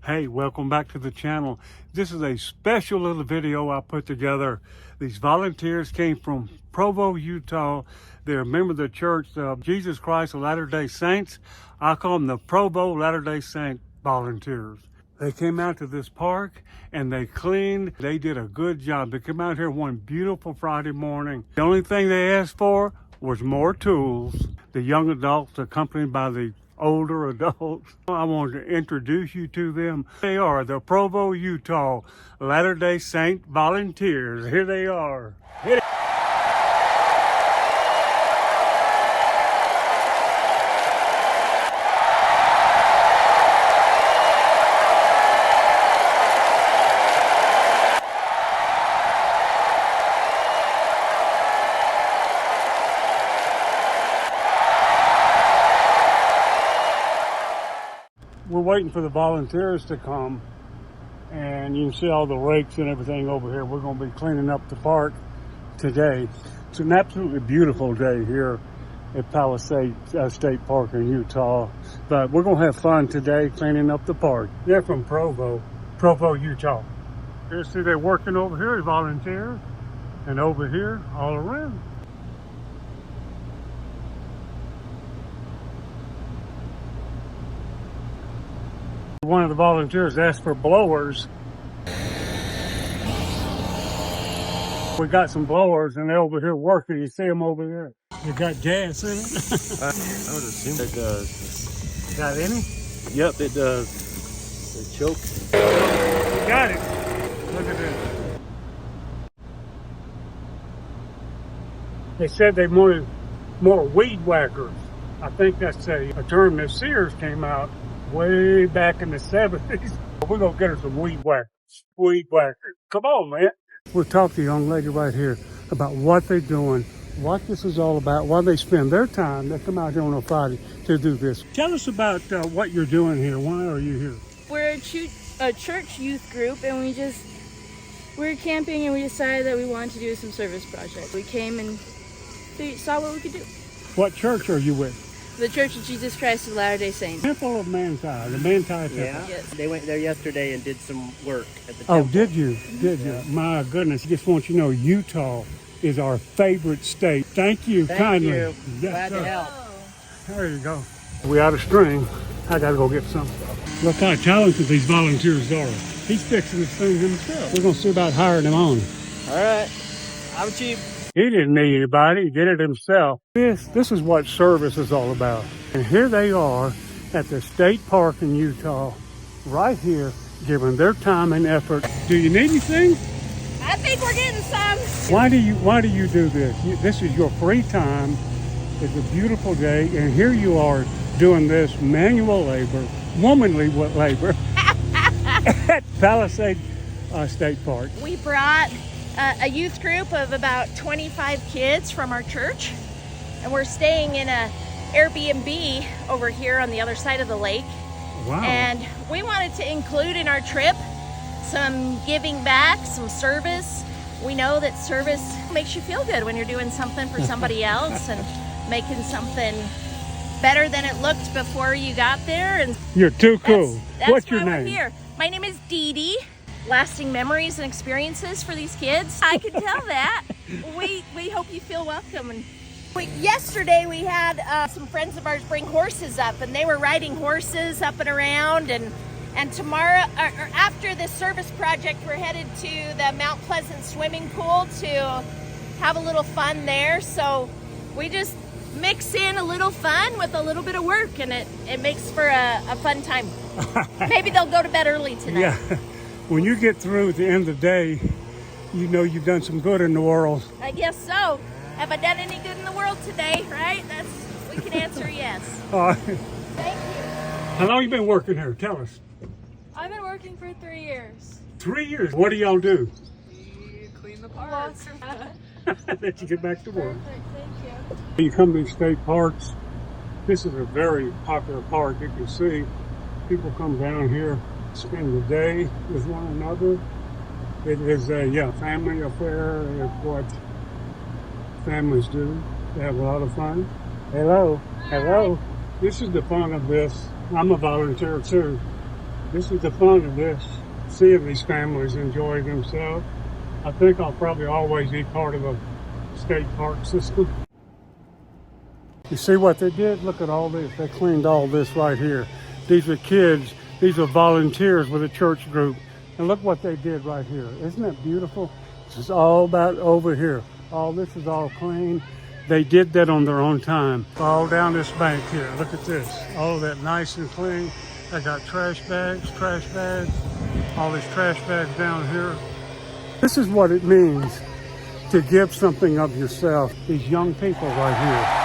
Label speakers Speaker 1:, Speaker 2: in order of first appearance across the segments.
Speaker 1: Hey, welcome back to the channel. This is a special little video I put together. These volunteers came from Provo, Utah. They're a member of the Church of Jesus Christ of Latter-day Saints. I call them the Provo Latter-day Saint volunteers. They came out to this park and they cleaned. They did a good job. They came out here one beautiful Friday morning. The only thing they asked for was more tools. The young adults accompanied by the older adults. I want to introduce you to them. They are the Provo, Utah Latter-day Saint volunteers. Here they are. Hit it. We're waiting for the volunteers to come, and you can see all the rakes and everything over here. We're going to be cleaning up the park today. It's an absolutely beautiful day here at Palisade State Park in Utah, but we're going to have fun today cleaning up the park. They're from Provo, Utah. You see they're working over here as volunteers, and over here all around. One of the volunteers asked for blowers. We got some blowers and they're over here working. You see them over there. You got gas in it?
Speaker 2: I would assume it does.
Speaker 1: Got any?
Speaker 2: Yep, it does. It chokes.
Speaker 1: You got it. Look at this. They said they wanted more weed whackers. I think that's a term that Sears came out way back in the 70s. We're gonna get her some weed whackers. Weed whackers. Come on, man. We'll talk to the young lady right here about what they're doing, what this is all about, why they spend their time. They come out here on a Friday to do this. Tell us about what you're doing here. Why are you here?
Speaker 3: We're a church youth group, and we're camping, and we decided that we wanted to do some service project. We came and saw what we could do.
Speaker 1: What church are you with?
Speaker 3: The Church of Jesus Christ of Latter-day Saints.
Speaker 1: Temple of Manti, the Manti Temple.
Speaker 4: Yeah,
Speaker 3: Yes.
Speaker 4: They went there yesterday and did some work at the temple.
Speaker 1: Oh, did you? Did you? My goodness, just want you to know Utah is our favorite state. Thank you
Speaker 4: Thank
Speaker 1: kindly.
Speaker 4: you.
Speaker 1: Yes,
Speaker 4: Glad to
Speaker 1: sir.
Speaker 4: help.
Speaker 1: There you go. We out of string. I gotta go get some. Look how talented these volunteers are. He's fixing this thing himself. We're gonna see about hiring him on.
Speaker 4: All right. I'm cheap.
Speaker 1: He didn't need anybody. He did it himself. This is what service is all about. And here they are at the state park in Utah, right here, giving their time and effort. Do you need anything?
Speaker 3: I think we're getting some.
Speaker 1: Why do you do this? This is your free time. It's a beautiful day, and here you are doing this manual labor, womanly labor at Palisade State Park.
Speaker 5: We brought a youth group of about 25 kids from our church, and we're staying in a Airbnb over here on the other side of the lake.
Speaker 1: Wow.
Speaker 5: And we wanted to include in our trip some giving back, some service. We know that service makes you feel good when you're doing something for somebody else and making something better than it looked before you got there. And
Speaker 1: You're too cool.
Speaker 5: that's
Speaker 1: What's your
Speaker 5: why
Speaker 1: name?
Speaker 5: we're here. My name is Dee Dee. Lasting memories and experiences for these kids. I can tell that. We hope you feel welcome. And yesterday we had some friends of ours bring horses up, and they were riding horses up and around. And tomorrow, or after this service project, we're headed to the Mount Pleasant swimming pool to have a little fun there. So we just mix in a little fun with a little bit of work, and it makes for a fun time. Maybe they'll go to bed early tonight.
Speaker 1: Yeah. When you get through at the end of the day, you know you've done some good in the world.
Speaker 5: I guess so. Have I done any good in the world today, right? We can answer yes.
Speaker 1: All right.
Speaker 5: Thank you.
Speaker 1: How long you been working here? Tell us.
Speaker 3: I've been working for 3 years.
Speaker 1: 3 years. What do y'all do?
Speaker 3: We clean the park.
Speaker 1: Let you get back to work.
Speaker 3: Perfect, thank you.
Speaker 1: You come to these state parks. This is a very popular park. You can see people come down here, spend the day with one another. It is a family affair. It's what families do. They have a lot of fun. Hello. Hello. This is the fun of this. I'm a volunteer too. This is the fun of this. Seeing these families enjoy themselves. I think I'll probably always be part of a state park system. You see what they did? Look at all this. They cleaned all this right here. These are kids. These are volunteers with a church group. And look what they did right here. Isn't that beautiful? This is all about over here. All this is all clean. They did that on their own time. All down this bank here. Look at this. All of that nice and clean. I got trash bags. All these trash bags down here. This is what it means to give something of yourself. These young people right here.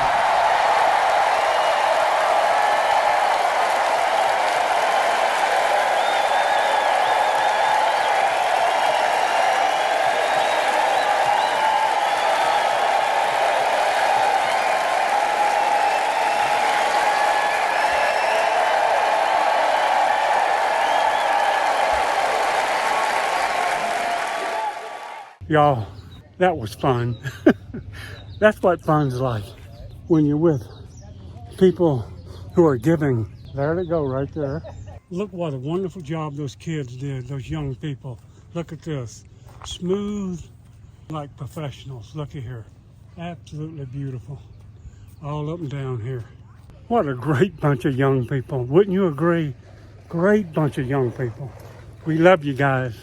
Speaker 1: Y'all, that was fun. That's what fun's like when you're with people who are giving. There they go right there. Look what a wonderful job those kids did, those young people. Look at this. Smooth like professionals. Looky here. Absolutely beautiful. All up and down here. What a great bunch of young people. Wouldn't you agree? Great bunch of young people. We love you guys.